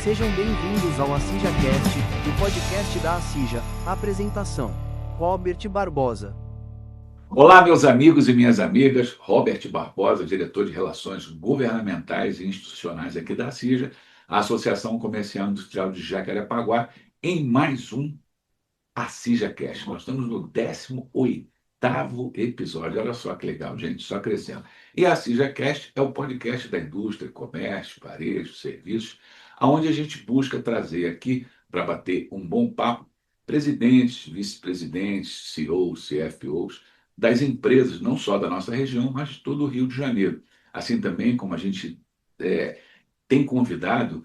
Sejam bem-vindos ao AcijaCast, o podcast da Acija. Apresentação: Robert Barbosa. Olá, meus amigos e minhas amigas. Robert Barbosa, diretor de Relações Governamentais e Institucionais aqui da Acija, a Associação Comercial e Industrial de Jacarepaguá, em mais um AcijaCast. Nós estamos no 18º episódio. Olha só que legal, gente, só crescendo. E a AcijaCast é o podcast da indústria, comércio, varejo, serviços, onde a gente busca trazer aqui, para bater um bom papo, presidentes, vice-presidentes, CEOs, CFOs, das empresas, não só da nossa região, mas de todo o Rio de Janeiro. Assim também como a gente tem convidado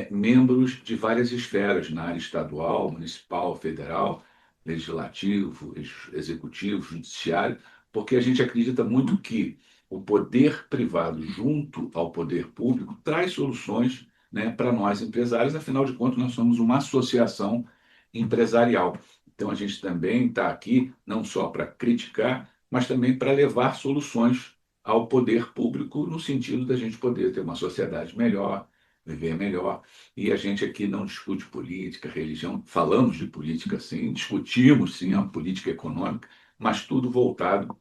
membros de várias esferas, na área estadual, municipal, federal, legislativo, executivo, judiciário, porque a gente acredita muito que o poder privado, junto ao poder público, traz soluções, né, para nós empresários. Afinal de contas, nós somos uma associação empresarial. Então, a gente também está aqui não só para criticar, mas também para levar soluções ao poder público, no sentido da gente poder ter uma sociedade melhor, viver melhor. E a gente aqui não discute política, religião, falamos de política sim, discutimos sim a política econômica, mas tudo voltado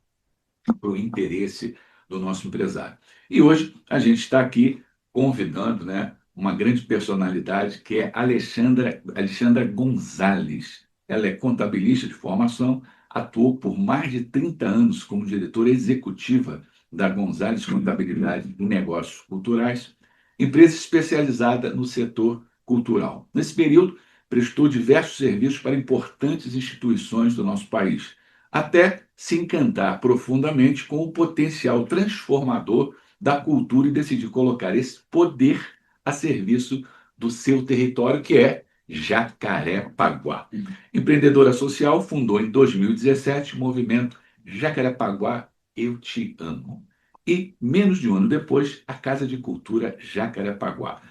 para o interesse do nosso empresário. E hoje a gente está aqui convidando, né, uma grande personalidade que é Alexandra Gonzalez. Ela é contabilista de formação, atuou por mais de 30 anos como diretora executiva da Gonzalez Contabilidade e Negócios Culturais, empresa especializada no setor cultural. Nesse período, prestou diversos serviços para importantes instituições do nosso país, até se encantar profundamente com o potencial transformador da cultura e decidir colocar esse poder a serviço do seu território, que é Jacarepaguá. Empreendedora social, fundou em 2017 o movimento Jacarepaguá Eu Te Amo. E, menos de um ano depois, a Casa de Cultura Jacarepaguá.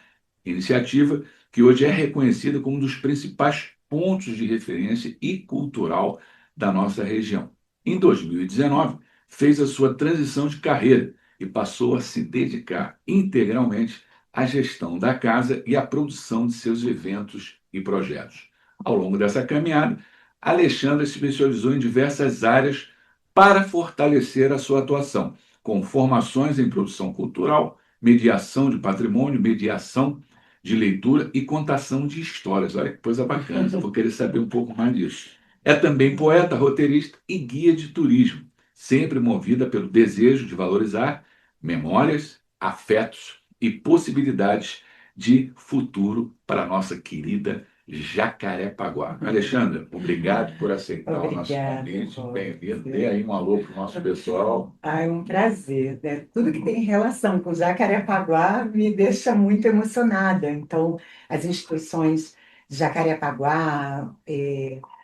Iniciativa que hoje é reconhecida como um dos principais pontos de referência e cultural da nossa região. Em 2019, fez a sua transição de carreira e passou a se dedicar integralmente à gestão da casa e à produção de seus eventos e projetos. Ao longo dessa caminhada, Alexandra se especializou em diversas áreas para fortalecer a sua atuação, com formações em produção cultural, mediação de patrimônio, mediação de leitura e contação de histórias. Olha que coisa bacana, eu vou querer saber um pouco mais disso. É também poeta, roteirista e guia de turismo, sempre movida pelo desejo de valorizar memórias, afetos e possibilidades de futuro para a nossa querida Jacarepaguá. Alexandra, obrigado por aceitar o nosso convite. Bem-vindo. Dê aí um alô para o nosso pessoal. É um prazer, né? Tudo que tem relação com Jacarepaguá me deixa muito emocionada. Então, as instituições de Jacarepaguá,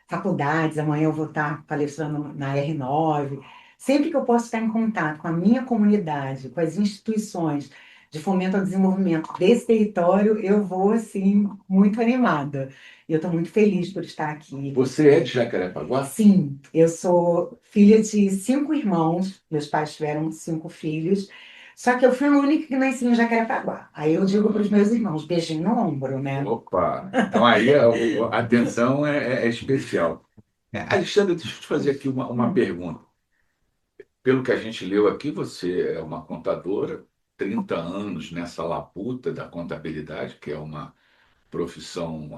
faculdades, amanhã eu vou estar palestrando na R9. Sempre que eu posso estar em contato com a minha comunidade, com as instituições de fomento ao desenvolvimento desse território, eu vou, assim, muito animada. E eu estou muito feliz por estar aqui. Você é de Jacarepaguá? Sim, eu sou filha de 5 irmãos, meus pais tiveram 5 filhos, só que eu fui a única que nasci em Jacarepaguá. Aí eu digo para os meus irmãos, beijinho no ombro, né? Opa! Então aí a atenção é especial. Alexandre, deixa eu te fazer aqui uma pergunta. Pelo que a gente leu aqui, você é uma contadora, 30 anos nessa labuta da contabilidade, que é uma profissão.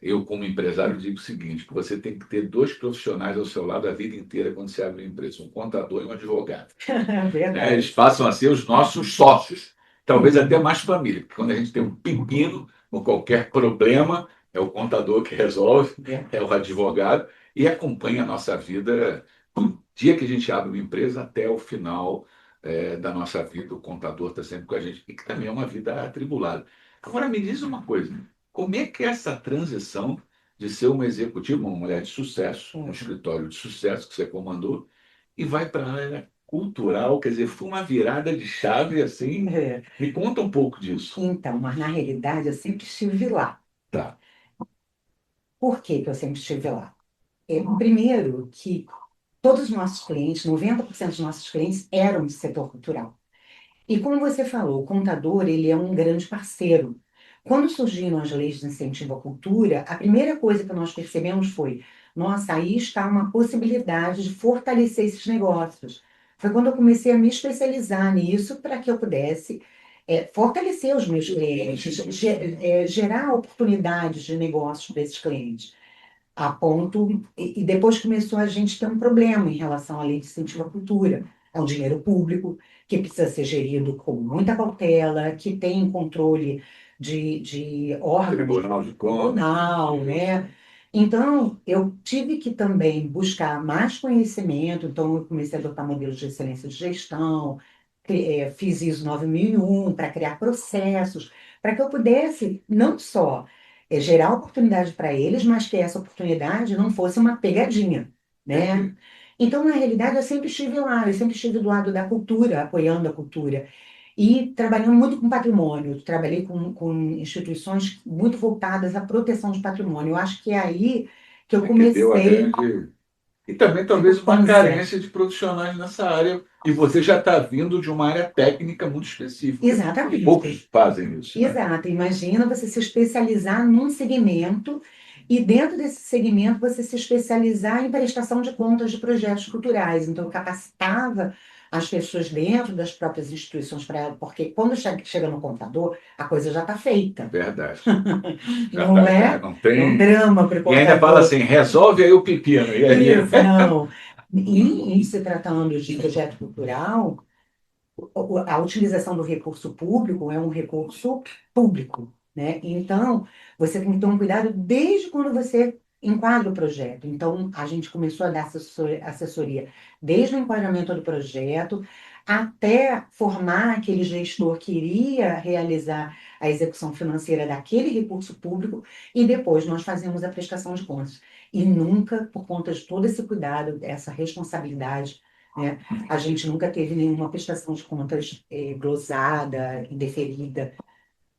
Eu, como empresário, digo o seguinte: que você tem que ter dois profissionais ao seu lado a vida inteira quando você abre uma empresa, um contador e um advogado. Verdade. Eles passam a ser os nossos sócios, talvez até mais família, porque quando a gente tem um pepino ou qualquer problema, é o contador que resolve, é o advogado, e acompanha a nossa vida do dia que a gente abre uma empresa até o final da nossa vida. O contador está sempre com a gente, e que também é uma vida atribulada. Agora, me diz uma coisa: como é que é essa transição de ser uma executiva, uma mulher de sucesso, um escritório de sucesso que você comandou, e vai para a área cultural? Quer dizer, foi uma virada de chave assim. É. Me conta um pouco disso. Então, mas na realidade eu sempre estive lá. Tá. Por que que eu sempre estive lá? Primeiro, que todos os nossos clientes, 90% dos nossos clientes eram do setor cultural. E como você falou, o contador, ele é um grande parceiro, Quando surgiram as leis de incentivo à cultura, a primeira coisa que nós percebemos foi: nossa, aí está uma possibilidade de fortalecer esses negócios. Foi quando eu comecei a me especializar nisso para que eu pudesse fortalecer os meus clientes, gerar oportunidades de negócios para esses clientes. A ponto, e depois começou a gente ter um problema em relação à lei de incentivo à cultura. É um dinheiro público que precisa ser gerido com muita cautela, que tem controle de órgãos, Tribunal de Contas. tribunal, né? Então, eu tive que também buscar mais conhecimento, então eu comecei a adotar modelos de excelência de gestão, fiz ISO 9001 para criar processos, para que eu pudesse não só gerar oportunidade para eles, mas que essa oportunidade não fosse uma pegadinha, né? Então, na realidade, eu sempre estive lá, eu sempre estive do lado da cultura, apoiando a cultura. E trabalhando muito com patrimônio, trabalhei com instituições muito voltadas à proteção de patrimônio. Eu acho que é aí que eu Que deu a comecei grande. E também a talvez uma importância. carência de profissionais nessa área. E você já está vindo de uma área técnica muito específica. Exatamente. Poucos fazem isso, né? Exato. Imagina você se especializar num segmento e dentro desse segmento você se especializar em prestação de contas de projetos culturais. Então, eu capacitava as pessoas dentro das próprias instituições para ela, porque quando chega no computador, a coisa já está feita. Verdade. Não é? Não É um tem. drama para o E ainda fala contador. assim, resolve aí o pepino. E aí? Isso, não. E em se tratando de projeto cultural, a utilização do recurso público é um recurso público, né? Então, você tem que ter um cuidado desde quando você enquadra o projeto. Então, a gente começou a dar assessoria desde o enquadramento do projeto até formar aquele gestor que iria realizar a execução financeira daquele recurso público e depois nós fazemos a prestação de contas. E nunca, por conta de todo esse cuidado, essa responsabilidade, né? A gente nunca teve nenhuma prestação de contas glosada, indeferida.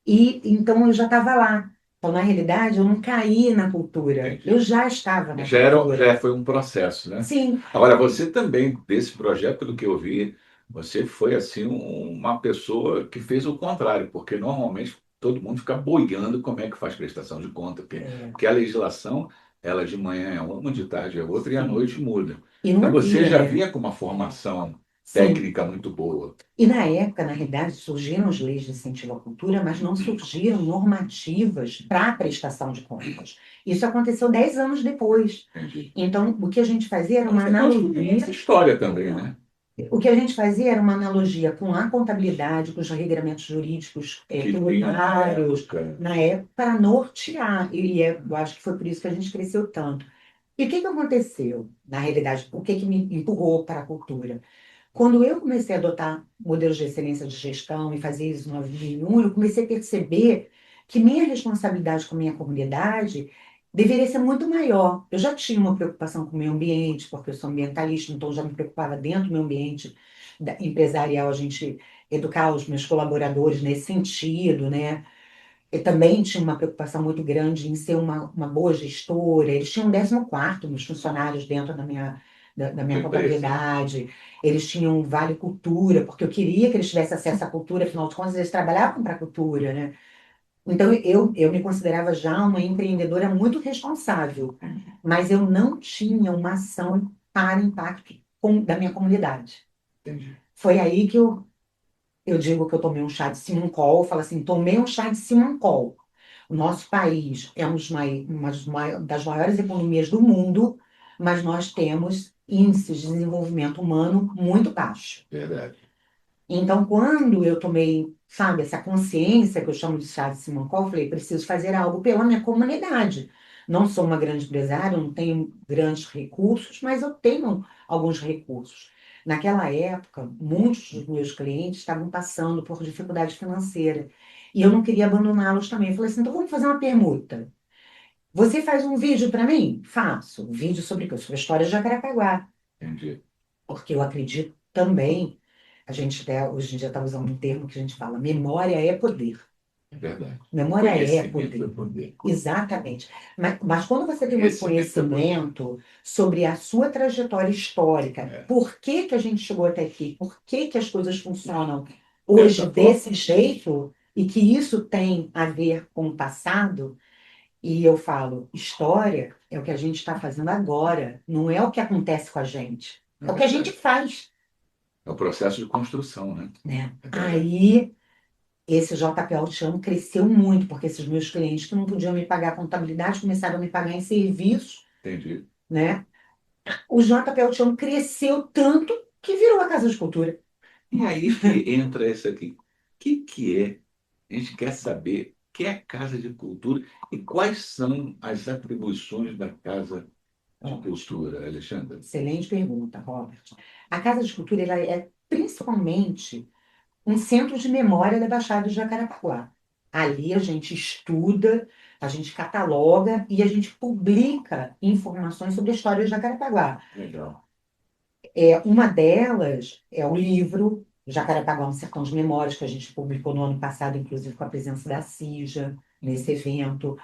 E então eu já estava lá. Então, na realidade, eu não caí na cultura. Entendi. Eu já estava na Já cultura. foi um processo, né? Sim, Agora, você também, desse projeto, pelo que eu vi, você foi assim uma pessoa que fez o contrário, porque normalmente todo mundo fica boiando como é que faz prestação de conta, porque a legislação, ela de manhã é uma, de tarde é outra e à sim. noite muda. E não Então você havia, já né? vinha com uma formação Sim. técnica muito boa. E na época, na realidade, surgiram as leis de incentivo à cultura, mas não surgiram normativas para a prestação de contas. Isso aconteceu 10 anos depois. Entendi. Então, o que a gente fazia era uma Você construiu analogia. essa história também, né? O que a gente fazia era uma analogia com a contabilidade, com os regramentos jurídicos Que tributários, época. na época, para nortear. Eu acho que foi por isso que a gente cresceu tanto. E o que que aconteceu, na realidade? O que que me empurrou para a cultura? Quando eu comecei a adotar modelos de excelência de gestão e fazer isso no 2001, eu comecei a perceber que minha responsabilidade com a minha comunidade deveria ser muito maior. Eu já tinha uma preocupação com o meio ambiente, porque eu sou ambientalista, então eu já me preocupava dentro do meu ambiente empresarial, a gente educar os meus colaboradores nesse sentido, né? Eu também tinha uma preocupação muito grande em ser uma boa gestora. Eles tinham 14º nos funcionários dentro da minha Empresa. contabilidade. Eles tinham Vale Cultura, porque eu queria que eles tivessem acesso à cultura, afinal de contas, eles trabalhavam para a cultura, né? Então, eu me considerava já uma empreendedora muito responsável, mas eu não tinha uma ação para impacto da minha comunidade. Entendi. Foi aí que eu digo que eu tomei um chá de Simancol, eu falo assim, tomei um chá de Simancol. O nosso país é uma das maiores economias do mundo, mas nós temos índices de desenvolvimento humano muito baixos. Verdade. Então, quando eu tomei, sabe, essa consciência que eu chamo de chá de Simancol, eu falei, preciso fazer algo pela minha comunidade. Não sou uma grande empresária, não tenho grandes recursos, mas eu tenho alguns recursos. Naquela época, muitos dos meus clientes estavam passando por dificuldade financeira. E eu não queria abandoná-los também. Eu falei assim, então vamos fazer uma permuta. Você faz um vídeo para mim? Faço. Um vídeo sobre o quê? Sobre a história de Jacarepaguá. Entendi. Porque eu acredito também, a gente até hoje em dia está usando um termo que a gente fala, memória é poder. É verdade. Memória é Conhecimento poder. poder. Exatamente. Mas quando você tem um Conhecimento é poder. conhecimento sobre a sua trajetória histórica, por que que a gente chegou até aqui, por que que as coisas funcionam hoje Dessa desse jeito, e que isso tem a ver com o passado, e eu falo, história é o que a gente está fazendo agora, não é o que acontece com a gente, É é o que a gente verdade. faz, É o processo de construção, né? né? É verdade. Aí, esse JP Altiano cresceu muito, porque esses meus clientes que não podiam me pagar contabilidade começaram a me pagar em serviços, Entendi. né? O JP Altiano cresceu tanto que virou a Casa de Cultura. E aí que entra essa aqui. O que é? A gente quer saber o que é a Casa de Cultura e quais são as atribuições da Casa de Cultura, Alexandre. Excelente pergunta, Robert. A Casa de Cultura ela é principalmente um centro de memória da Baixada de Jacarepaguá. Ali a gente estuda, a gente cataloga e a gente publica informações sobre a história de Jacarepaguá. Legal. Uma delas é o livro Jacarepaguá, um Sertão de Memórias, que a gente publicou no ano passado, inclusive com a presença da CIJA nesse evento.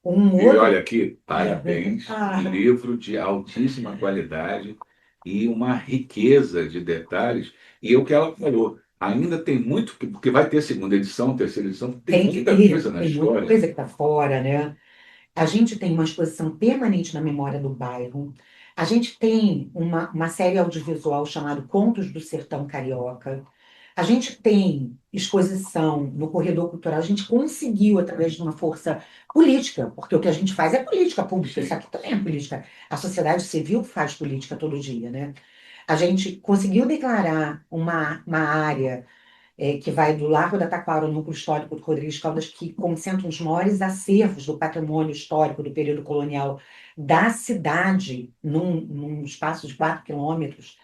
Um E outro. olha aqui, parabéns, Ah, livro de altíssima qualidade e uma riqueza de detalhes. E o que ela falou, ainda tem muito, porque vai ter segunda edição, terceira edição, tem tem que muita ter, coisa na tem muita história. coisa que está fora, né? A gente tem uma exposição permanente na memória do bairro. A gente tem uma série audiovisual chamada Contos do Sertão Carioca. A gente tem exposição no Corredor Cultural. A gente conseguiu, através de uma força política, porque o que a gente faz é política pública, isso Sim. aqui também é política. A sociedade civil faz política todo dia, né? A gente conseguiu declarar uma área que vai do Largo da Taquara, ao núcleo histórico do Rodrigues Caldas, que concentra os maiores acervos do patrimônio histórico do período colonial da cidade, num espaço de 4 quilômetros.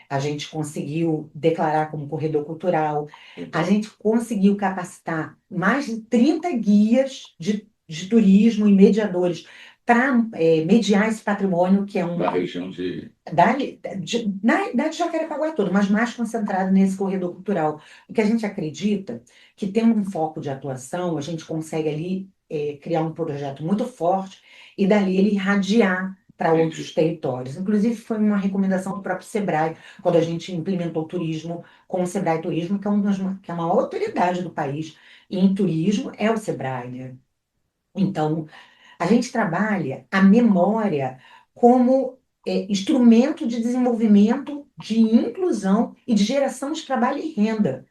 A gente conseguiu declarar como corredor cultural. A gente conseguiu capacitar mais de 30 guias de turismo e mediadores para mediar esse patrimônio, que é Da região de. na realidade, de Jacarepaguá todo, mas mais concentrado nesse corredor cultural. Porque a gente acredita que, tendo um foco de atuação, a gente consegue ali criar um projeto muito forte e dali ele irradiar para outros Entendi. territórios. Inclusive, foi uma recomendação do próprio Sebrae, quando a gente implementou o turismo com o Sebrae Turismo, que é uma autoridade do país. E em turismo é o Sebrae, né? Então, a gente trabalha a memória como instrumento de desenvolvimento, de inclusão e de geração de trabalho e renda.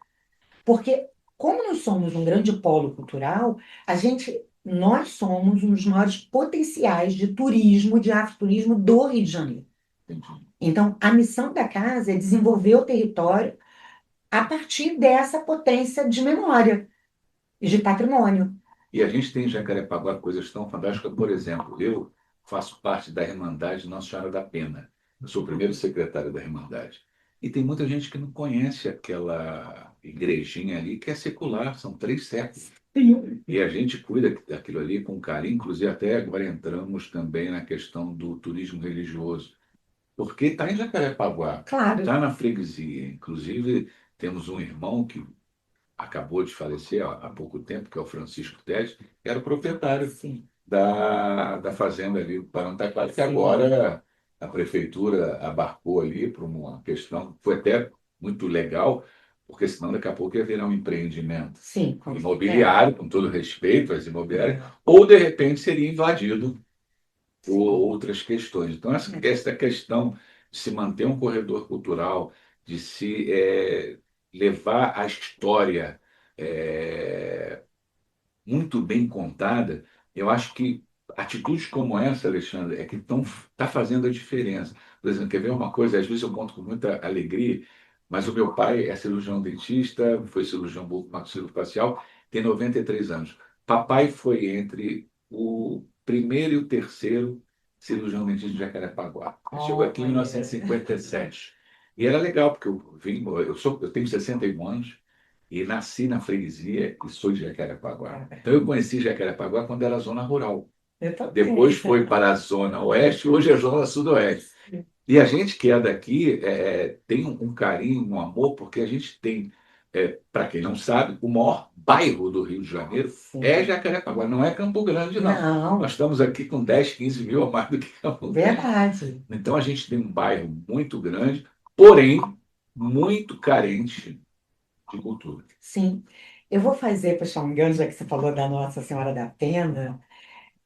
Porque, como nós somos um grande polo cultural, nós somos um dos maiores potenciais de turismo, de afroturismo do Rio de Janeiro. Entendi. Então, a missão da casa é desenvolver o território a partir dessa potência de memória e de patrimônio. E a gente tem em Jacarepaguá coisas tão fantásticas. Por exemplo, eu faço parte da Irmandade Nossa Senhora da Pena. Eu sou o primeiro secretário da Irmandade. E tem muita gente que não conhece aquela igrejinha ali, que é secular, são 3 séculos. Sim. E a gente cuida daquilo ali com carinho, inclusive até agora entramos também na questão do turismo religioso. Porque está em Jacarepaguá, Claro, está na freguesia. Inclusive, temos um irmão que acabou de falecer há pouco tempo, que é o Francisco Tedes, que era o proprietário sim, da fazenda ali do Parantaquara, que sim, agora a prefeitura abarcou ali para uma questão, que foi até muito legal, porque senão daqui a pouco ia virar um empreendimento sim, imobiliário, com todo respeito às imobiliárias, ou de repente seria invadido por outras questões. Então, essa questão de se manter um corredor cultural, de se levar a história é, muito bem contada, eu acho que atitudes como essa, Alexandre, é que estão tá fazendo a diferença. Por exemplo, quer ver uma coisa? Às vezes eu conto com muita alegria, mas o meu pai é cirurgião dentista, foi cirurgião maxilofacial, tem 93 anos. Papai foi entre o primeiro e o terceiro cirurgião dentista de Jacarepaguá. Ele chegou aqui em 1957. E era legal, porque eu tenho 61 anos, e nasci na freguesia e sou de Jacarepaguá. Então eu conheci Jacarepaguá quando era zona rural. eu também. Depois foi para a zona oeste, hoje é a zona sudoeste. E a gente que é daqui tem um carinho, um amor, porque a gente tem, para quem não sabe, o maior bairro do Rio de Janeiro é Sim. Jacarepaguá, não é Campo Grande, não. Nós Não, estamos aqui com 10, 15 mil a mais do que Campo Grande. verdade. Então a gente tem um bairro muito grande, porém muito carente de cultura. Sim. Eu vou fazer, puxar um gancho, já que você falou da Nossa Senhora da Pena.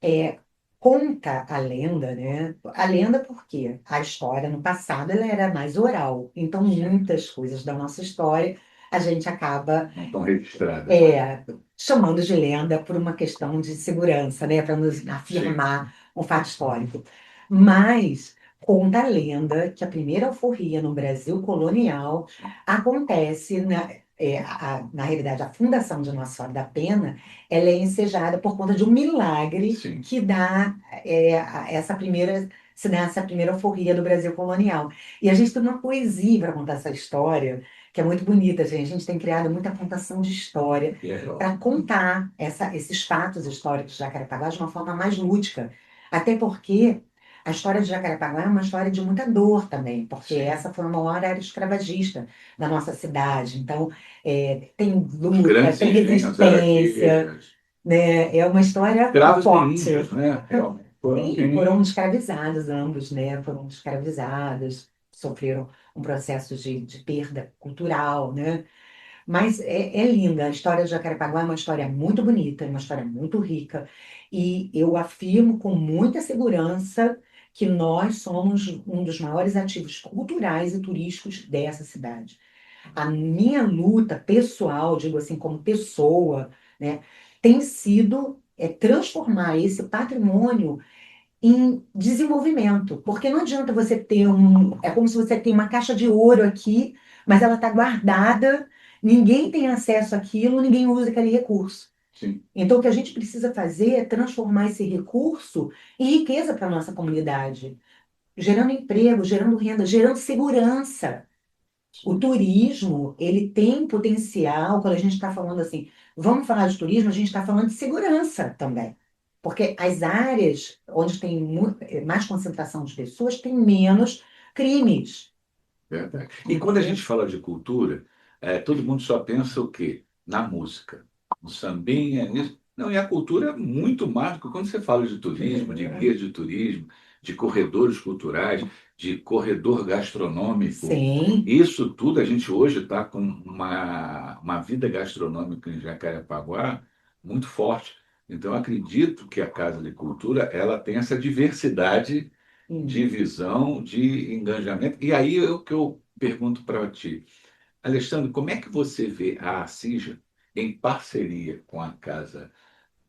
É, conta a lenda, né? A lenda porque a história no passado ela era mais oral. Então, muitas coisas da nossa história a gente acaba Não estão registradas mais. é, chamando de lenda por uma questão de segurança, né? Para nos Sim, afirmar um fato histórico. Mas conta a lenda que a primeira alforria no Brasil colonial acontece na realidade, a fundação de Nossa Senhora da Pena, ela é ensejada por conta de um milagre sim. que dá essa primeira se dá essa primeira alforria do Brasil colonial. E a gente tem uma poesia para contar essa história que é muito bonita, gente. A gente tem criado muita contação de história E é, para contar esses fatos históricos de Jacarepaguá de uma forma mais lúdica. Até porque a história de Jacarepaguá é uma história de muita dor também, porque sim. essa foi uma maior área escravagista da nossa cidade. Então, tem Os luta, grandes tem engenhos eram resistência, aqueles né? É uma história escravos e índios, forte. né? Realmente. Foram Sim, foram índios. escravizados ambos, né? Foram escravizados, sofreram um processo de perda cultural, né? Mas é linda. A história de Jacarepaguá é uma história muito bonita, é uma história muito rica. E eu afirmo com muita segurança que nós somos um dos maiores ativos culturais e turísticos dessa cidade. A minha luta pessoal, digo assim, como pessoa, né, tem sido transformar esse patrimônio em desenvolvimento. Porque não adianta você ter um. É como se você tem uma caixa de ouro aqui, mas ela está guardada, ninguém tem acesso àquilo, ninguém usa aquele recurso. Sim, Então, o que a gente precisa fazer é transformar esse recurso em riqueza para a nossa comunidade, gerando emprego, gerando renda, gerando segurança. O sim. turismo, ele tem potencial, quando a gente está falando assim, vamos falar de turismo, a gente está falando de segurança também. Porque as áreas onde tem mais concentração de pessoas têm menos crimes. Verdade. E quando a gente Entendeu? fala de cultura, todo mundo só pensa o quê? Na música, no sambinha, nisso. Não, e a cultura é muito mais do que quando você fala de turismo, de guias de turismo, de corredores culturais, de corredor gastronômico. Sim. Isso tudo a gente hoje está com uma vida gastronômica em Jacarepaguá muito forte. Então, eu acredito que a Casa de Cultura ela tem essa diversidade de Sim. visão, de engajamento. E aí é o que eu pergunto para ti, Alexandre, como é que você vê a Assija em parceria com a Casa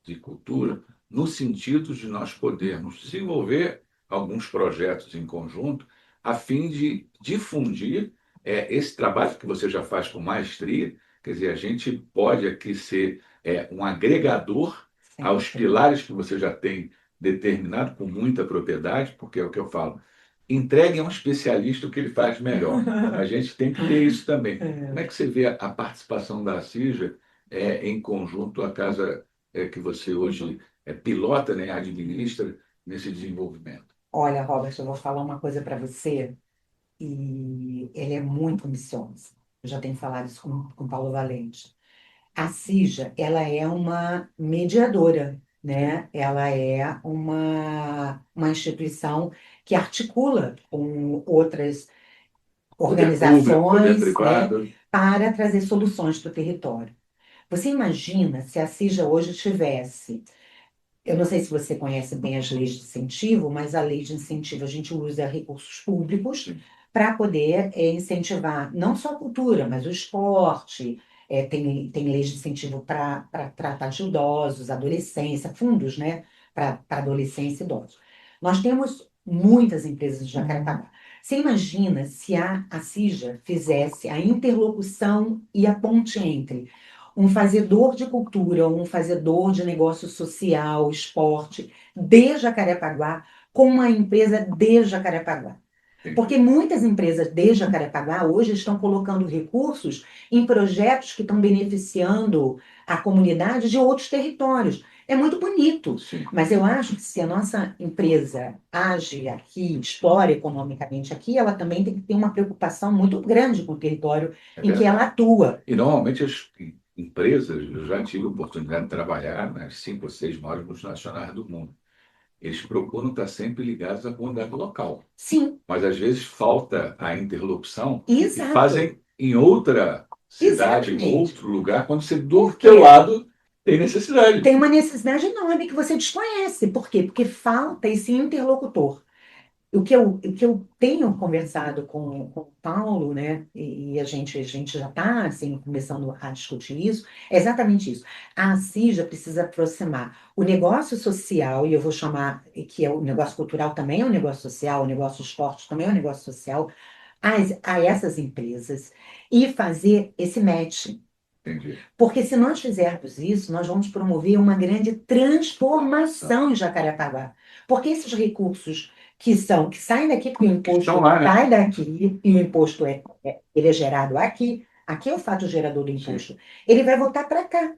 de Cultura, no sentido de nós podermos desenvolver alguns projetos em conjunto, a fim de difundir esse trabalho que você já faz com maestria, quer dizer, a gente pode aqui ser um agregador aos Sempre. pilares que você já tem determinado com muita propriedade, porque é o que eu falo. Entregue a um especialista o que ele faz melhor. A gente tem que ter isso também. Como é É. que você vê a participação da CIJA em conjunto à Casa que você hoje pilota, né, administra nesse desenvolvimento? Olha, Robert, eu vou falar uma coisa para você, e ele é muito ambicioso. Eu já tenho falado isso com Paulo Valente. A CIJA, ela é uma mediadora, Sim. né? Ela é uma instituição que articula com outras Poder público, poder organizações, né, privado. para trazer soluções para o território. Você imagina se a CIJA hoje tivesse, eu não sei se você conhece bem as leis de incentivo, mas a lei de incentivo a gente usa recursos públicos Sim. para poder incentivar não só a cultura, mas o esporte. Tem leis de incentivo para tratar de idosos, adolescência, fundos, né, para adolescência e idosos. Nós temos muitas empresas de Jacarepaguá. Você imagina se a CIJA fizesse a interlocução e a ponte entre um fazedor de cultura, um fazedor de negócio social, esporte, de Jacarepaguá, com uma empresa de Jacarepaguá. Porque Entendi. muitas empresas de Jacarepaguá hoje estão colocando recursos em projetos que estão beneficiando a comunidade de outros territórios. É muito bonito, Sim, mas eu acho que se a nossa empresa age aqui, explora economicamente aqui, ela também tem que ter uma preocupação muito grande com o território é em que ela verdade. atua. E normalmente as empresas, eu já tive a oportunidade de trabalhar nas 5 ou 6 maiores multinacionais do mundo. Eles procuram estar sempre ligados à comunidade local. Sim, Mas às vezes falta a interlocução e exato. fazem em outra. cidade, em Exatamente. outro lugar, quando você do Por teu quê? lado tem necessidade. Tem uma necessidade enorme que você desconhece. Por quê? Porque falta esse interlocutor. O que eu tenho conversado com o Paulo, né, e a gente já está assim, começando a discutir isso, é exatamente isso. A CIJA precisa aproximar o negócio social, e eu vou chamar, que é o negócio cultural também é um negócio social, o negócio esporte também é um negócio social, a essas empresas, e fazer esse match. Entendi. Porque se nós fizermos isso, nós vamos promover uma grande transformação em Jacarepaguá. Porque esses recursos que saem daqui, que o Estão imposto lá, né? sai daqui, e o imposto ele é gerado aqui é o fato gerador do Sim. imposto, ele vai voltar para cá.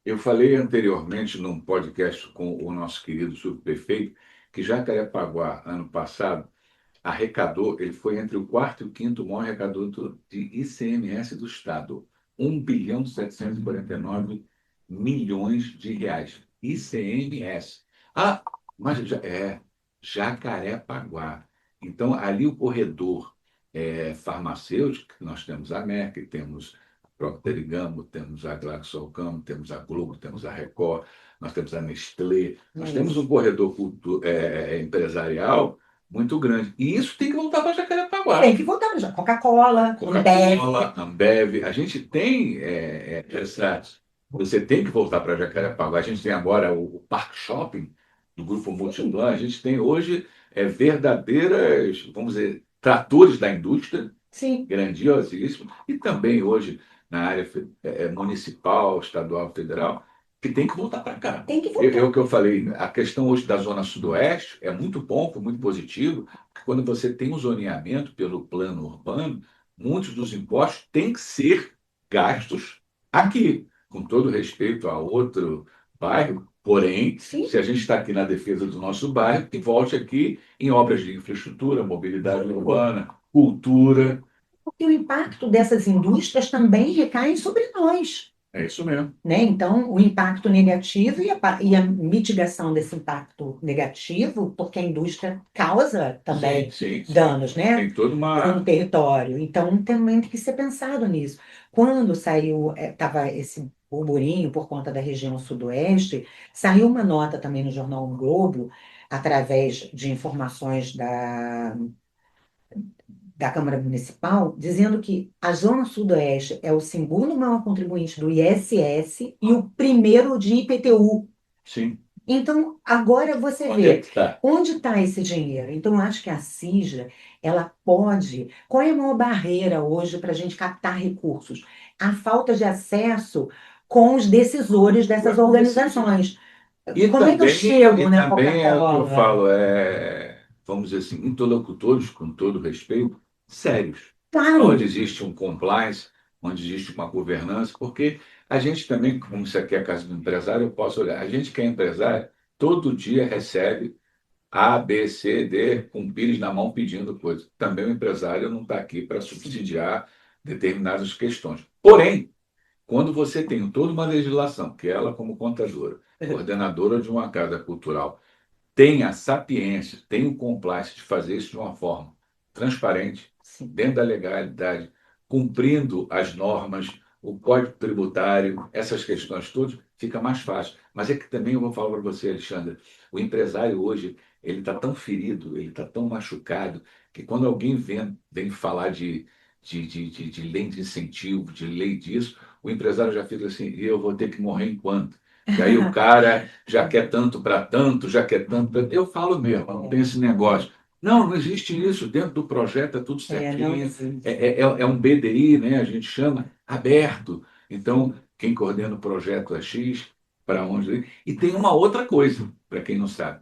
Eu falei anteriormente num podcast com o nosso querido subprefeito que Jacarepaguá, ano passado, arrecadou, ele foi entre o quarto e o quinto maior arrecadador de ICMS do Estado. 1,749 bilhões de reais. ICMS. Ah, mas Jacarepaguá. Então, ali o corredor farmacêutico, que nós temos a Merck, temos a Procter & Gamble, temos a GlaxoSmithKline, temos a Globo, temos a Record, nós temos a Nestlé, É nós temos um isso. corredor empresarial muito grande. E isso tem que voltar para Tem Jacarepaguá. que voltar para Coca-Cola, Ambev. Coca-Cola, Ambev, a gente tem essa. Você tem que voltar para Jacarepaguá. A gente tem agora o Parque Shopping do Grupo Sim, Multiplan. A gente tem hoje verdadeiras, vamos dizer, tratores da indústria, sim, grandiosíssimos, e também hoje na área municipal, estadual, federal, que tem que voltar para cá. tem que É voltar. o que eu falei, a questão hoje da Zona Sudoeste é muito bom, foi muito positivo, porque quando você tem um zoneamento pelo plano urbano, muitos dos impostos têm que ser gastos aqui, com todo respeito a outro bairro, porém, Sim. se a gente está aqui na defesa do nosso bairro, que volte aqui em obras de infraestrutura, mobilidade urbana, cultura. Porque o impacto dessas indústrias também recai sobre nós. É isso mesmo. Né? Então, o impacto negativo e a mitigação desse impacto negativo, porque a indústria causa Sim, também sim, sim. danos, né, Tem toda no uma. território. Então, também tem que ser pensado nisso. Quando saiu, estava esse burburinho por conta da região sudoeste, saiu uma nota também no jornal O Globo, através de informações da Câmara Municipal, dizendo que a Zona Sudoeste é o segundo maior contribuinte do ISS e o primeiro de IPTU. Sim. Então, agora você Onde é que vê está? onde está esse dinheiro. Então, eu acho que a CIJA, ela pode. Qual é a maior barreira hoje para a gente captar recursos? A falta de acesso com os decisores dessas organizações. Como é que eu chego E na também é o que eu Coca-Cola? falo, vamos dizer assim, interlocutores, com todo respeito, sérios. Onde Claro, existe um compliance, onde existe uma governança, porque a gente também, como isso aqui é a casa do empresário, eu posso olhar, a gente que é empresário, todo dia recebe A, B, C, D, com pires na mão pedindo coisa. Também o empresário não está aqui para subsidiar determinadas questões. Porém, quando você tem toda uma legislação, que ela, como contadora, coordenadora de uma casa cultural, tem a sapiência, tem o compliance de fazer isso de uma forma transparente, sim. dentro da legalidade, cumprindo as normas, o código tributário, essas questões todas, fica mais fácil. Mas é que também eu vou falar para você, Alexandre, o empresário hoje, ele está tão ferido, ele está tão machucado, que quando alguém vem falar de lei de incentivo, de lei disso, o empresário já fica assim, e eu vou ter que morrer enquanto? E aí o cara já quer tanto para tanto, já quer tanto para. Eu falo mesmo, não tem esse negócio. Não, não existe isso. Dentro do projeto é tudo Não certinho. existe. É um BDI, né? A gente chama aberto. Então, quem coordena o projeto é X, para onde. E tem uma outra coisa, para quem não sabe.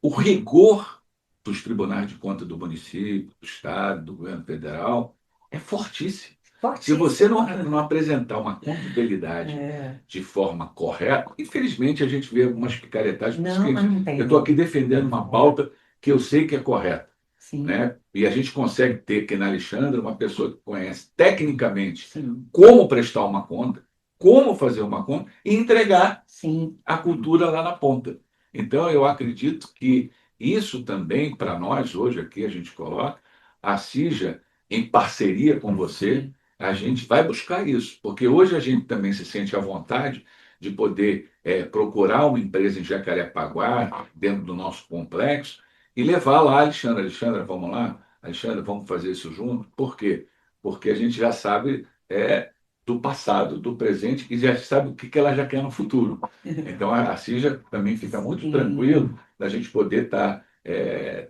O rigor dos tribunais de contas do município, do estado, do governo federal é fortíssimo. Se você Fortíssimo. não apresentar uma contabilidade É. de forma correta, infelizmente a gente vê algumas picaretagens, por isso que Não, mas não eu tem, estou aqui não. defendendo uma pauta que eu sei que é correta, Sim, né? E a gente consegue ter aqui na Alexandra uma pessoa que conhece tecnicamente sim, como prestar uma conta, como fazer uma conta e entregar sim, a cultura lá na ponta. Então, eu acredito que isso também, para nós, hoje aqui, a gente coloca, a CIJA, em parceria com você, a gente vai buscar isso, porque hoje a gente também se sente à vontade de poder procurar uma empresa em Jacarepaguá, dentro do nosso complexo, e levar lá, Alexandra, Alexandra, vamos lá, Alexandra, vamos fazer isso junto. Por quê? Porque a gente já sabe do passado, do presente, e já sabe o que que ela já quer no futuro. Então a CIJA também fica muito Sim, tranquilo da gente poder estar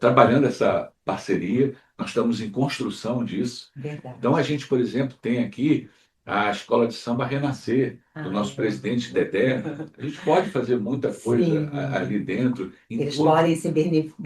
trabalhando essa parceria. Nós estamos em construção disso. Então, a verdade. gente, por exemplo, tem aqui a Escola de Samba Renascer, do Ah, nosso é. presidente Dedé. A gente pode fazer muita coisa ali Sim, dentro, em eles tudo. podem se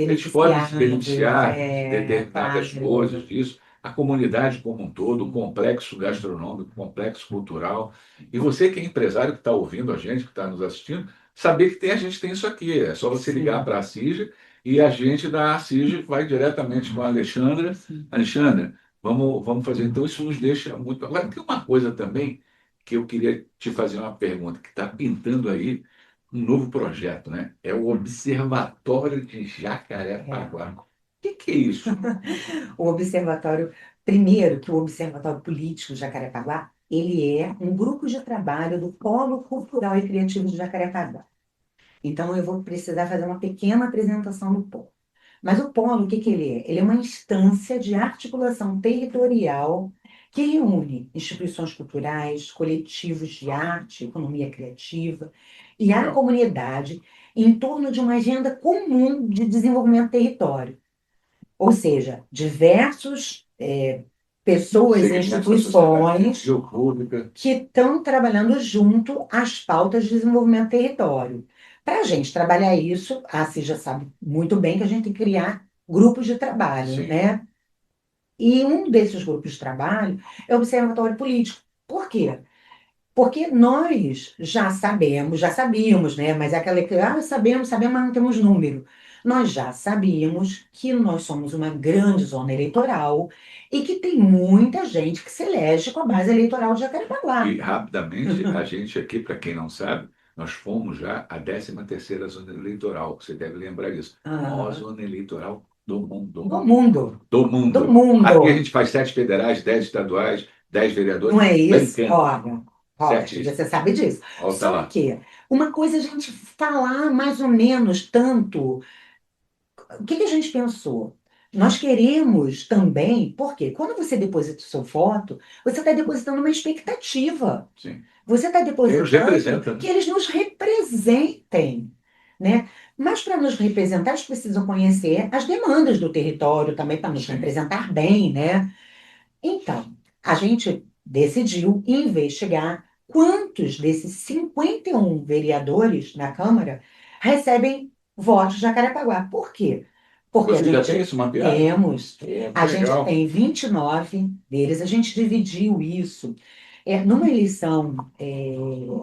Eles podem beneficiar se beneficiar de determinadas coisas claro. disso, a comunidade como um todo, o complexo gastronômico, o complexo cultural. E você que é empresário que está ouvindo a gente, que está nos assistindo, saber que a gente tem isso aqui. É só você ligar Sim, para a CIJA e a gente da CIJA vai diretamente com a Alexandra. sim. Alexandra, vamos fazer. Então, isso nos deixa muito. Agora, tem uma coisa também que eu queria te fazer uma pergunta, que está pintando aí um novo projeto, né? É o Observatório de É. Jacarepaguá. O que é isso? O observatório, primeiro, que o Observatório Político de Jacarepaguá, ele é um grupo de trabalho do Polo Cultural e Criativo de Jacarepaguá. Então, eu vou precisar fazer uma pequena apresentação do polo. Mas o polo, o que que ele é? Ele é uma instância de articulação territorial que reúne instituições culturais, coletivos de arte, economia criativa e a Legal. comunidade em torno de uma agenda comum de desenvolvimento do território. Ou seja, diversos pessoas e Segmentos da sociedade instituições civil, pública. que estão trabalhando junto às pautas de desenvolvimento do território. Para a gente trabalhar isso, a CIS já sabe muito bem que a gente tem que criar grupos de trabalho, Sim. né? E um desses grupos de trabalho é o Observatório Político. Por quê? Porque nós já sabíamos, né? Mas é aquela que, sabemos, mas não temos número. Nós já sabíamos que nós somos uma grande zona eleitoral e que tem muita gente que se elege com a base eleitoral de Jacarepaguá. E rapidamente, a gente aqui, para quem não sabe, nós fomos já a 13ª zona eleitoral. Você deve lembrar disso. Maior Ah, zona eleitoral do do mundo. mundo, Do do mundo. mundo. Aqui a gente faz 7 federais, 10 estaduais, 10 vereadores. Não é isso? Brincando. Olha, Robert, Certíssimo. você sabe disso. Volta Só lá. que uma coisa é a gente falar mais ou menos tanto. O que que a gente pensou? Nós queremos também, porque quando você deposita o seu voto, você está depositando uma expectativa. Sim. Você está Quem nos depositando representa, que né? eles nos representem, né? Mas para nos representar, eles precisam conhecer as demandas do território também, para nos Sim. representar bem, né? Então, a gente decidiu investigar quantos desses 51 vereadores na Câmara recebem votos de Jacarepaguá. Por quê? Porque a Você já tem gente isso mapeado? temos, Pô, que a gente legal. tem 29 deles, a gente dividiu isso. Numa eleição,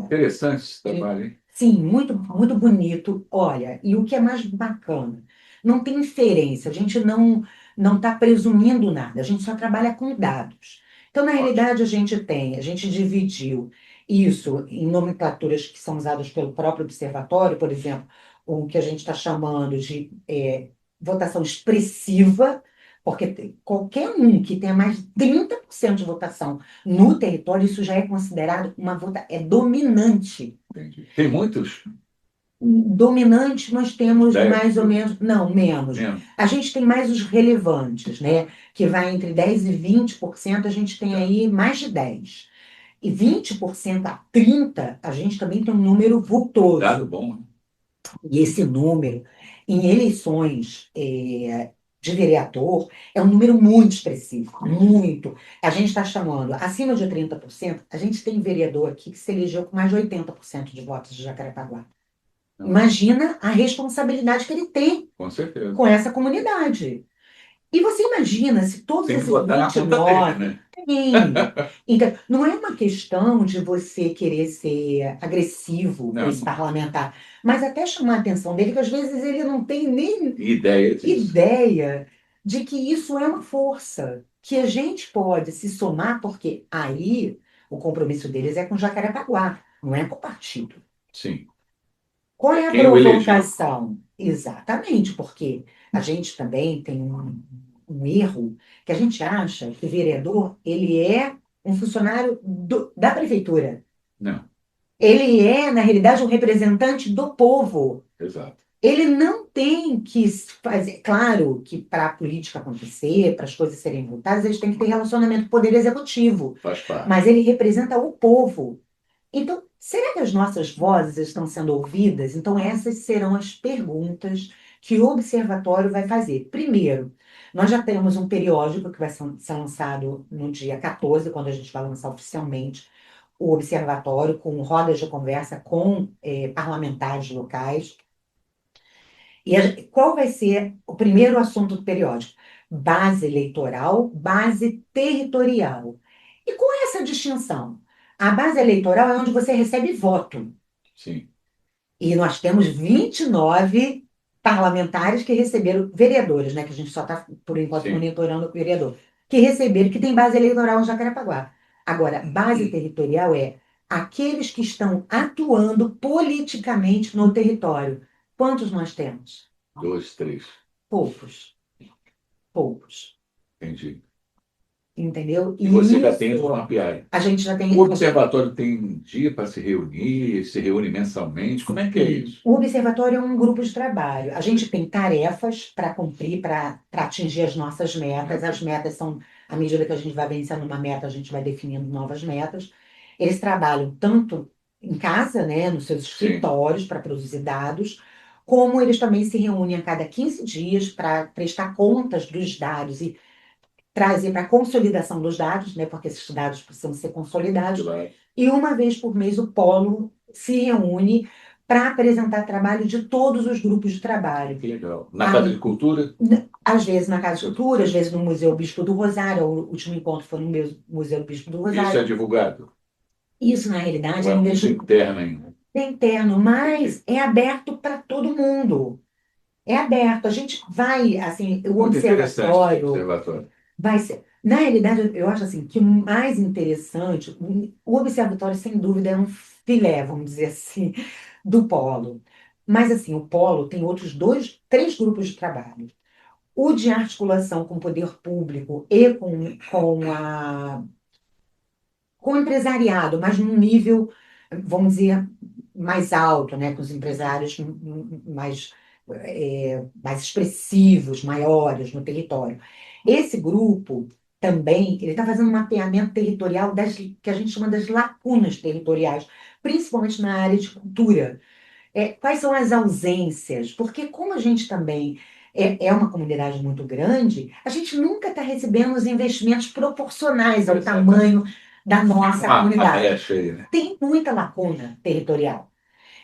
Interessante esse ele- trabalho, hein? sim, muito, muito bonito. Olha, e o que é mais bacana, não tem inferência, a gente não está presumindo nada, a gente só trabalha com dados. Então, na Ótimo. realidade, a gente dividiu isso em nomenclaturas que são usadas pelo próprio observatório, por exemplo, o que a gente está chamando de votação expressiva, porque qualquer um que tenha mais de 30% de votação no território, isso já é considerado uma votação, é dominante. Entendi. Tem muitos? Dominante, nós temos Dez? mais ou menos, não, menos. Menos. A gente tem mais os relevantes, né? Que vai entre 10 e 20%, a gente tem Tá. aí mais de 10. E 20% a 30%, a gente também tem um número Dado vultoso. bom, né? E esse número, em eleições de vereador, é um número muito expressivo, Entendi. muito. A gente está chamando, acima de 30%, a gente tem vereador aqui que se elegeu com mais de 80% de votos de Jacarepaguá. Não, Imagina a responsabilidade que ele tem com certeza. com essa comunidade. E você imagina se todos Tem que esses botar na conta dele, 29 né? têm. Então, não é uma questão de você querer ser agressivo com Não, esse parlamentar, mas até chamar a atenção dele, que às vezes ele não tem nem ideia disso. ideia de que isso é uma força, que a gente pode se somar, porque aí o compromisso deles é com Jacarepaguá, não é com o partido. Sim. Qual É é a quem o elegeu. provocação? Exatamente, porque a gente também tem um erro que a gente acha que o vereador, ele é. um funcionário da prefeitura. Não, Ele é, na realidade, um representante do povo. exato. Ele não tem que fazer. Claro que para a política acontecer, para as coisas serem votadas, eles têm que ter relacionamento com o poder executivo. Faz parte. Mas ele representa o povo. Então, será que as nossas vozes estão sendo ouvidas? Então, essas serão as perguntas que o observatório vai fazer. Primeiro, nós já temos um periódico que vai ser lançado no dia 14, quando a gente vai lançar oficialmente o observatório, com rodas de conversa com parlamentares locais. E qual vai ser o primeiro assunto do periódico? Base eleitoral, base territorial. E qual é essa distinção? A base eleitoral é onde você recebe voto. Sim. E nós temos 29 parlamentares que receberam, vereadores, né? Que a gente só está, por enquanto, Sim. monitorando o vereador, que receberam, que tem base eleitoral em Jacarepaguá. Agora, base territorial é aqueles que estão atuando politicamente no território. Quantos nós temos? 2, 3. Poucos. Poucos. Entendi. Entendeu? E você já tem isso, isso mapeado. a gente já tem. O observatório tem um dia para se reunir, se reúne mensalmente. Como é que é isso? O observatório é um grupo de trabalho. A gente tem tarefas para cumprir, para atingir as nossas metas. As metas são, à medida que a gente vai vencendo uma meta, a gente vai definindo novas metas. Eles trabalham tanto em casa, né, nos seus escritórios, para produzir dados, como eles também se reúnem a cada 15 dias para prestar contas dos dados e trazer para a consolidação dos dados, né, porque esses dados precisam ser consolidados. Claro. E uma vez por mês o polo se reúne para apresentar trabalho de todos os grupos de trabalho. Que legal. Na Casa de Cultura? Às vezes na Casa de Cultura, às vezes no Museu Bispo do Rosário. O último encontro foi no Museu Bispo do Isso é Rosário. divulgado? Isso, na realidade, Ou é ainda muito interno ainda? é interno, mas é aberto para todo mundo. É aberto. A gente vai, assim, o Muito interessante esse observatório observatório. vai ser. Na realidade, eu acho assim que o mais interessante, o observatório, sem dúvida, é um filé, vamos dizer assim, do polo. Mas assim, o polo tem outros três grupos de trabalho. O de articulação com o poder público e com o empresariado, mas num nível, vamos dizer, mais alto, né? Com os empresários mais expressivos, maiores no território. Esse grupo também, ele está fazendo um mapeamento territorial que a gente chama das lacunas territoriais, principalmente na área de cultura. Quais são as ausências? Porque como a gente também é uma comunidade muito grande, a gente nunca está recebendo os investimentos proporcionais ao tamanho da nossa Uma comunidade. brecha aí, né? Tem muita lacuna territorial.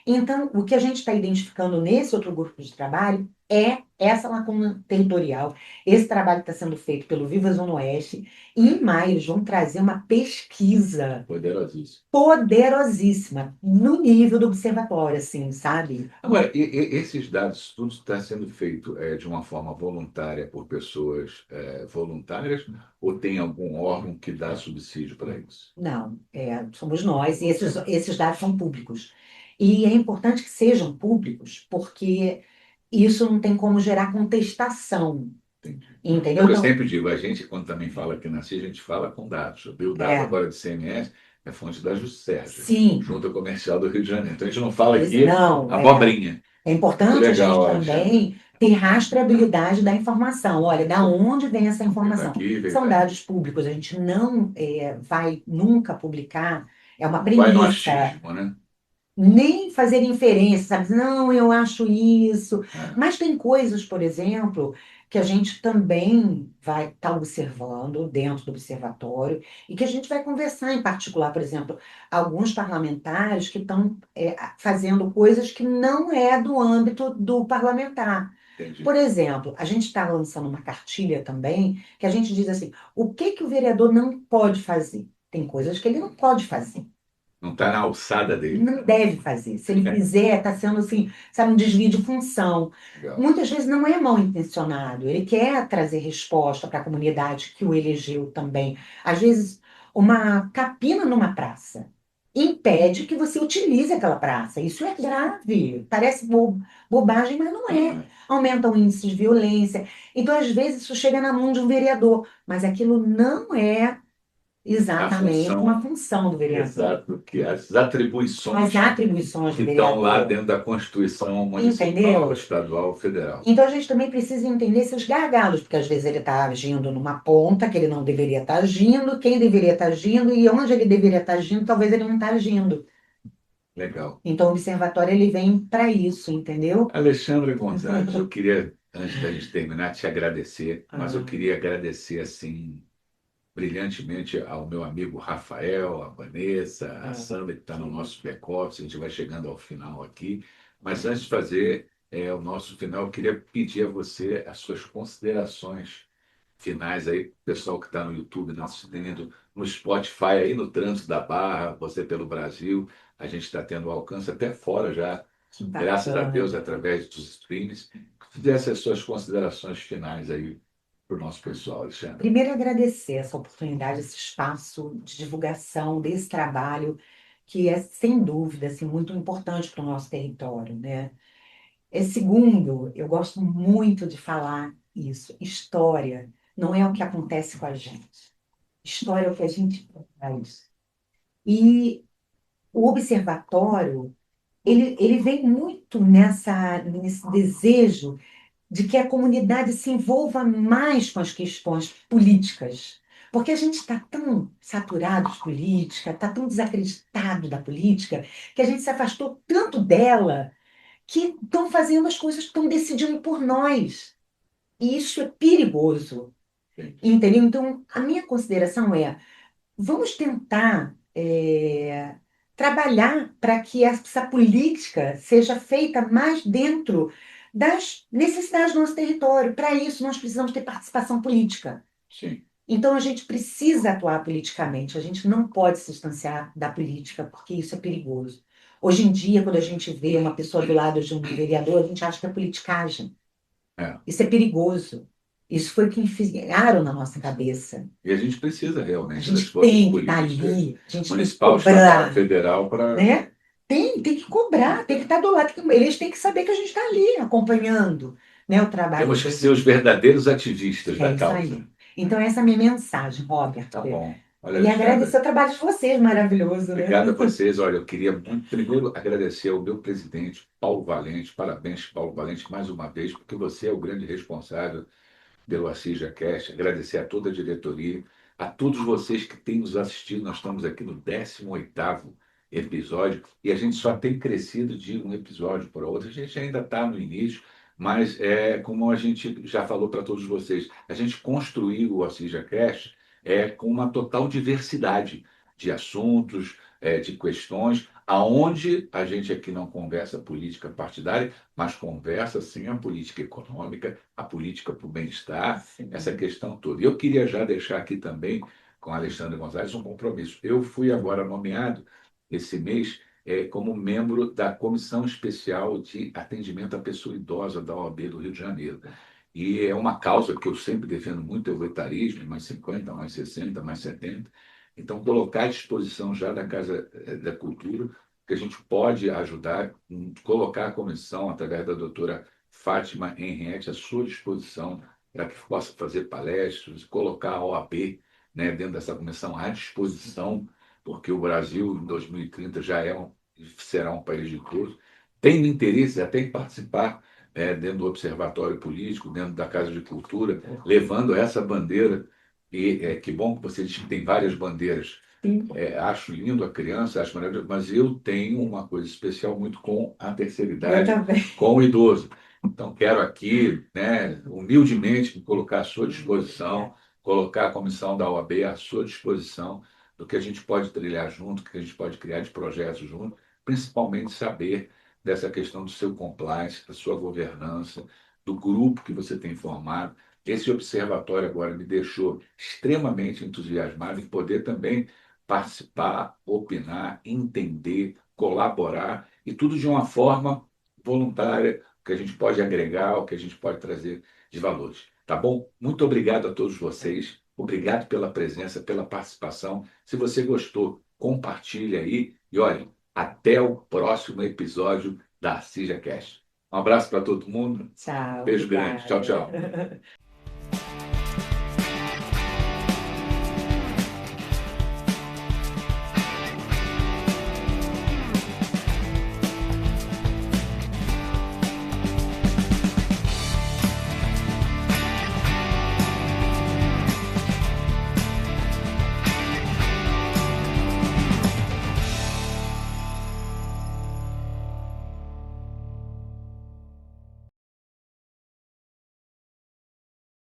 Então, o que a gente está identificando nesse outro grupo de trabalho é essa lacuna territorial, esse trabalho que está sendo feito pelo Viva Zona Oeste, e em maio eles vão trazer uma pesquisa Poderosíssimo. poderosíssima, no nível do observatório, assim, sabe? Agora, esses dados, tudo está sendo feito de uma forma voluntária por pessoas voluntárias ou tem algum órgão que dá subsídio para isso? Não, somos nós, e esses dados são públicos. E é importante que sejam públicos, porque isso não tem como gerar contestação, Entendi. entendeu? Eu Então, sempre digo, a gente, quando também fala aqui na CIE, a gente fala com dados. O dado agora de CMS é fonte da Juscerja, sim, Junta Comercial do Rio de Janeiro. Então a gente não fala aqui não, abobrinha. é importante a Legal, gente também ter rastreabilidade da informação. Olha, da onde vem essa informação? Daqui, veio São daí. dados públicos, a gente não vai nunca publicar, é uma Vai no premissa. achismo, né? Nem fazer inferência, sabe? Não, eu acho isso. É. Mas tem coisas, por exemplo, que a gente também vai estar observando dentro do observatório e que a gente vai conversar em particular, por exemplo, alguns parlamentares que estão fazendo coisas que não é do âmbito do parlamentar. Entendi. Por exemplo, a gente está lançando uma cartilha também que a gente diz assim, o que que o vereador não pode fazer? Tem coisas que ele não pode fazer. Não está na alçada dele. Não deve fazer. Se ele fizer, está sendo assim, sabe, um desvio de função. Legal. Muitas vezes não é mal intencionado. Ele quer trazer resposta para a comunidade que o elegeu também. Às vezes, uma capina numa praça impede que você utilize aquela praça. Isso é grave. Parece bobagem, mas não é. Aumenta o índice de violência. Então, às vezes, isso chega na mão de um vereador, mas aquilo não é Exatamente, função, uma função do vereador. exato, que as atribuições As atribuições que do estão lá vereador. dentro da Constituição Entendeu? Municipal, Estadual, Federal. Então a gente também precisa entender seus gargalos, porque às vezes ele está agindo numa ponta que ele não deveria estar agindo, quem deveria estar agindo e onde ele deveria estar agindo, talvez ele não está agindo. Legal. Então o observatório ele vem para isso, entendeu? Alexandre Gonzalez, eu queria, antes da gente terminar, te agradecer, mas eu Ah, queria agradecer, assim, brilhantemente ao meu amigo Rafael, a Vanessa, a ah, Sandra, que está no nosso back-office, a gente vai chegando ao final aqui. Mas antes de fazer o nosso final, eu queria pedir a você as suas considerações finais aí, pessoal que está no YouTube, nos assistindo, no Spotify, aí no Trânsito da Barra, você pelo Brasil, a gente está tendo alcance até fora já, que graças a Deus, bacana. através dos streams. Fizesse as suas considerações finais aí para o nosso pessoal, Alexandre. Primeiro, agradecer essa oportunidade, esse espaço de divulgação desse trabalho, que é, sem dúvida, assim, muito importante para o nosso território, né? Segundo, eu gosto muito de falar isso. História não é o que acontece com a gente. História é o que a gente faz. E o observatório, ele vem muito nesse desejo de que a comunidade se envolva mais com as questões políticas. Porque a gente está tão saturado de política, está tão desacreditado da política, que a gente se afastou tanto dela que estão fazendo as coisas, estão decidindo por nós. E isso é perigoso, entendeu? Então, a minha consideração é, vamos tentar trabalhar para que essa política seja feita mais dentro das necessidades do nosso território. Para isso, nós precisamos ter participação política. Sim. Então, a gente precisa atuar politicamente, a gente não pode se distanciar da política, porque isso é perigoso. Hoje em dia, quando a gente vê uma pessoa do lado de um vereador, a gente acha que é politicagem. É. Isso é perigoso. Isso foi o que enfiaram na nossa cabeça. E a gente precisa A realmente das gente forças tem que estar políticas, ali, a gente tem que municipal, estadual, cobrar, federal, para. né? Tem que cobrar, tem que estar do lado. Eles têm que saber que a gente está ali acompanhando, né, o trabalho Temos que ser deles. os verdadeiros ativistas É da isso causa. aí. Então, essa é a minha mensagem, Robert. Tá bom. Olha, E agradecer Alexandre, o trabalho de vocês, maravilhoso, né? obrigado a vocês. Olha, eu queria muito, primeiro, agradecer ao meu presidente, Paulo Valente. Parabéns, Paulo Valente, mais uma vez, porque você é o grande responsável pelo Assija Cast, agradecer a toda a diretoria, a todos vocês que têm nos assistido. Nós estamos aqui no 18º episódio e a gente só tem crescido de um episódio para outro. A gente ainda está no início, mas como a gente já falou para todos vocês, a gente construiu o Assija Cast com uma total diversidade de assuntos, de questões, aonde a gente aqui não conversa política partidária, mas conversa sim a política econômica, a política para o bem-estar, Sim. essa questão toda. E eu queria já deixar aqui também com Alexandre Gonzalez um compromisso. Eu fui agora nomeado esse mês como membro da Comissão Especial de Atendimento à Pessoa Idosa da OAB do Rio de Janeiro. E é uma causa que eu sempre defendo muito, é o etarismo, mais 50, mais 60, mais 70. Então, colocar à disposição já da Casa da Cultura, que a gente pode ajudar, colocar a comissão, através da doutora Fátima Henriette, à sua disposição, para que possa fazer palestras, colocar a OAB, né, dentro dessa comissão à disposição, porque o Brasil, em 2030, será um país de todos. Tem interesse até em participar dentro do Observatório Político, dentro da Casa de Cultura, levando essa bandeira. E que bom que você diz que tem várias bandeiras. Sim. Acho lindo a criança, acho maravilhoso, mas eu tenho uma coisa especial muito com a terceira Eu idade, também. com o idoso. Então, quero aqui, né, humildemente, me colocar à sua disposição, colocar a comissão da OAB à sua disposição, do que a gente pode trilhar junto, que a gente pode criar de projetos junto, principalmente saber dessa questão do seu compliance, da sua governança, do grupo que você tem formado. Esse observatório agora me deixou extremamente entusiasmado em poder também participar, opinar, entender, colaborar, e tudo de uma forma voluntária, que a gente pode agregar, o que a gente pode trazer de valores. Tá bom? Muito obrigado a todos vocês. Obrigado pela presença, pela participação. Se você gostou, compartilhe aí. E olha, até o próximo episódio da Assija Cast. Um abraço para todo mundo. Tchau. Beijo grande. Tchau, Obrigada. tchau.